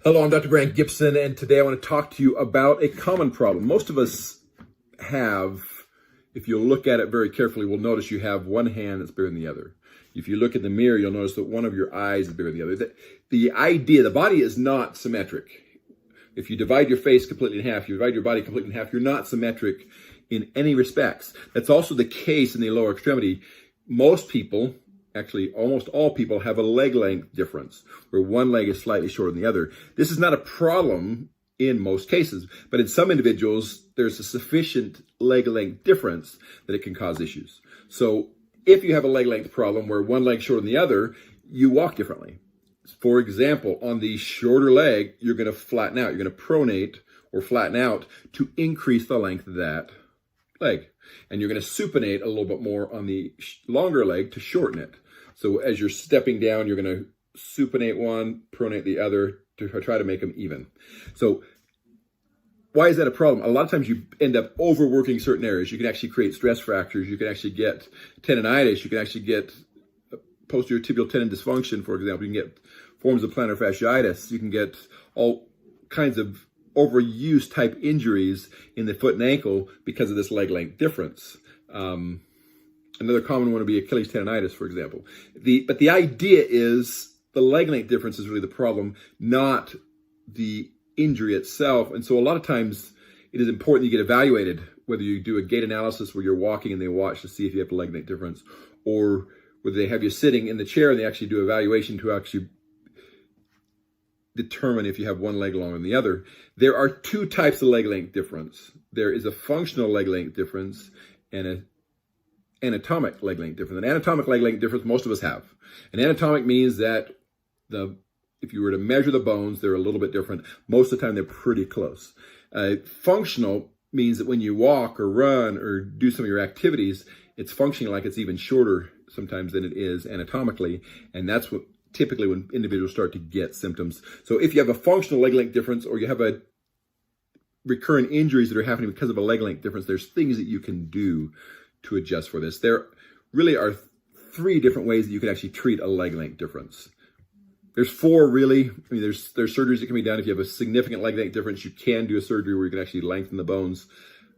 Hello, I'm Dr. Brandt Gibson, and today I want to talk to you about a common problem. Most of us have, if you look at it very carefully, will notice you have one hand that's bigger than the other. If you look in the mirror, you'll notice that one of your eyes is bigger than the other. The idea, the body is not symmetric. If you divide your face completely in half, you divide your body completely in half, you're not symmetric in any respects. That's also the case in the lower extremity. Most people, actually almost all people, have a leg length difference where one leg is slightly shorter than the other. This is not a problem in most cases, but in some individuals, there's a sufficient leg length difference that it can cause issues. So if you have a leg length problem where one leg's shorter than the other, you walk differently. For example, on the shorter leg, you're going to flatten out. You're going to pronate or flatten out to increase the length of that leg. And you're going to supinate a little bit more on the longer leg to shorten it. So as you're stepping down, you're going to supinate one, pronate the other to try to make them even. So why is that a problem? A lot of times you end up overworking certain areas. You can actually create stress fractures. You can actually get tendinitis. You can actually get posterior tibial tendon dysfunction, for example. You can get forms of plantar fasciitis. You can get all kinds of overuse type injuries in the foot and ankle because of this leg length difference. Another common one would be Achilles tendonitis, for example. But the idea is the leg length difference is really the problem, not the injury itself. And so a lot of times it is important you get evaluated, whether you do a gait analysis where you're walking and they watch to see if you have a leg length difference, or whether they have you sitting in the chair and they actually do evaluation to actually determine if you have one leg longer than the other. There are two types of leg length difference. There is a functional leg length difference and an anatomic leg length difference. An anatomic leg length difference most of us have. An anatomic means that if you were to measure the bones, they're a little bit different. Most of the time, they're pretty close. Functional means that when you walk or run or do some of your activities, it's functioning like it's even shorter sometimes than it is anatomically. And that's what typically when individuals start to get symptoms. So if you have a functional leg length difference or you have a recurrent injuries that are happening because of a leg length difference, there's things that you can do to adjust for this. There really are three different ways that you can actually treat a leg length difference. There's four really. I mean, there's surgeries that can be done. If you have a significant leg length difference, you can do a surgery where you can actually lengthen the bones.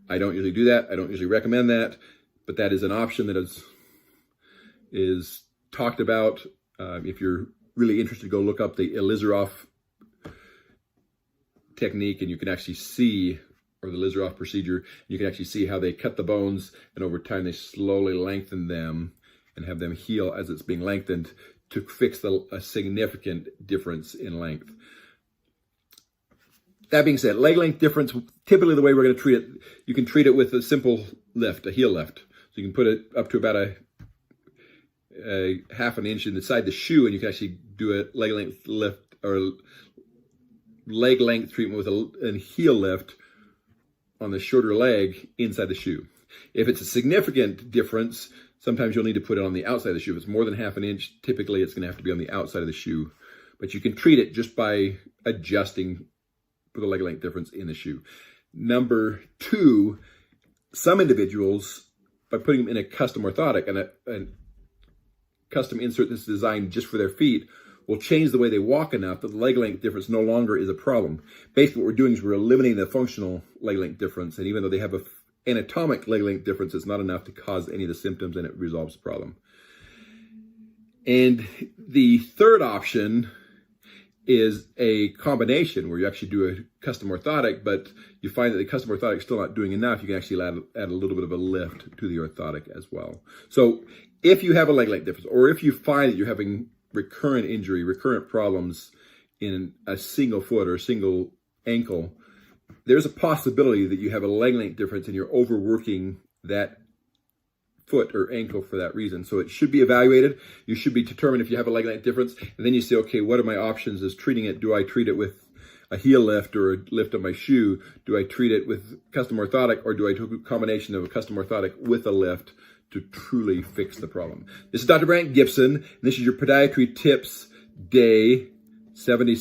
I don't usually do that. I don't usually recommend that, but that is an option that is talked about. If you're really interested, go look up the Ilizarov technique and you can actually see, or the Ilizarov procedure, you can actually see how they cut the bones and over time they slowly lengthen them and have them heal as it's being lengthened to fix a significant difference in length. That being said, leg length difference, typically the way we're going to treat it, you can treat it with a simple lift, a heel lift. So you can put it up to about a half an inch inside the shoe, and you can actually do a leg length lift or leg length treatment with a heel lift on the shorter leg inside the shoe. If it's a significant difference, sometimes you'll need to put it on the outside of the shoe. If it's more than half an inch, typically it's going to have to be on the outside of the shoe. But you can treat it just by adjusting for the leg length difference in the shoe. Number two, some individuals, by putting them in a custom orthotic and a custom insert that's designed just for their feet, will change the way they walk enough that the leg length difference no longer is a problem. Basically, what we're doing is we're eliminating the functional leg length difference, and even though they have an anatomic leg length difference, it's not enough to cause any of the symptoms, and it resolves the problem. And the third option is a combination where you actually do a custom orthotic, but you find that the custom orthotic is still not doing enough. You can actually add a little bit of a lift to the orthotic as well. So if you have a leg length difference, or if you find that you're having recurrent injury, recurrent problems in a single foot or a single ankle, there's a possibility that you have a leg length difference and you're overworking that foot or ankle for that reason. So it should be evaluated. You should be determined if you have a leg length difference. And then you say, okay, what are my options as treating it? Do I treat it with a heel lift or a lift on my shoe? Do I treat it with custom orthotic, or do I do a combination of a custom orthotic with a lift to truly fix the problem? This is Dr. Brandt Gibson, and this is your Podiatry Tips Day 76.